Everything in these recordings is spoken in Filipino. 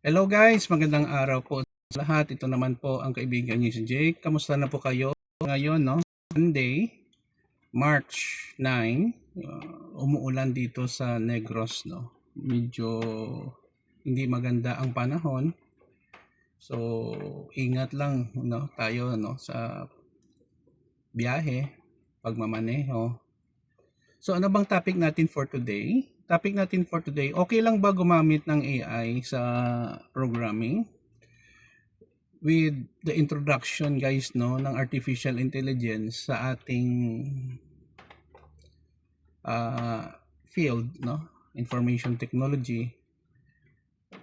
Hello guys, magandang araw po sa lahat. Ito naman po ang kaibigan niyo si Jake. Kamusta na po kayo ngayon, no? Monday, March 9. Umuulan dito sa Negros, no? Medyo hindi maganda ang panahon. So, ingat lang, no? Tayo, no? Sa biyahe, pagmamaneho. So, ano bang topic natin for today? Topic natin for today, okay lang ba gumamit ng AI sa programming? With the introduction guys, no, ng artificial intelligence sa ating field, no, information technology,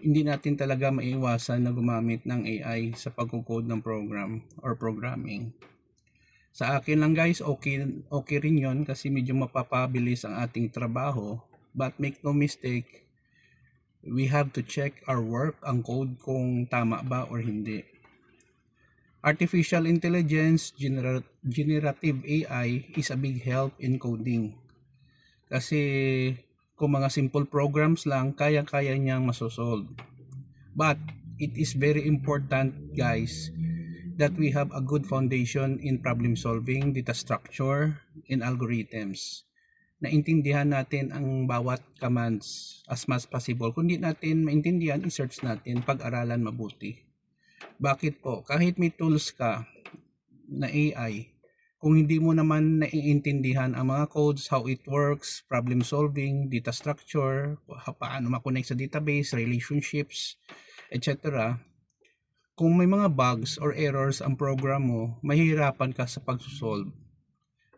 hindi natin talaga maiiwasan na gumamit ng AI sa pagko-code ng program or programming. Sa akin lang guys, okay rin yon kasi medyo mapapabilis ang ating trabaho. But make no mistake, we have to check our work, ang code kung tama ba or hindi. Artificial intelligence, generative AI is a big help in coding. Kasi kung mga simple programs lang, kaya-kaya niyang masosolve. But it is very important guys that we have a good foundation in problem solving, data structure, and algorithms. Naintindihan natin ang bawat commands as much possible. Kung di natin maintindihan, i-search natin, pag-aralan mabuti. Bakit po? Kahit may tools ka na AI, kung hindi mo naman naiintindihan ang mga codes, how it works, problem solving, data structure, paano makonect sa database, relationships, etc. Kung may mga bugs or errors ang program mo, mahihirapan ka sa pag-solve.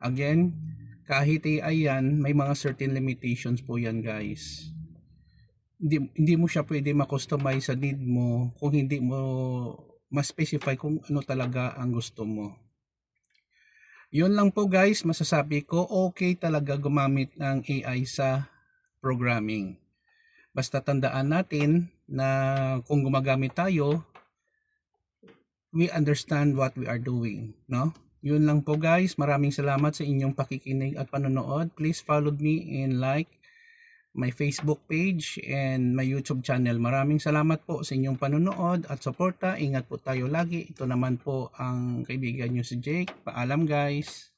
Again, kahit AI yan, may mga certain limitations po yan guys. Hindi mo siya pwede ma-customize sa need mo kung hindi mo ma-specify kung ano talaga ang gusto mo. Yun lang po guys, masasabi ko, okay talaga gumamit ng AI sa programming. Basta tandaan natin na kung gumagamit tayo, we understand what we are doing, no? Yun lang po guys, maraming salamat sa inyong pakikinig at panonood. Please follow me and like my Facebook page and my YouTube channel. Maraming salamat po sa inyong panonood at suporta. Ingat po tayo lagi. Ito naman po ang kaibigan nyo si Jake. Paalam guys.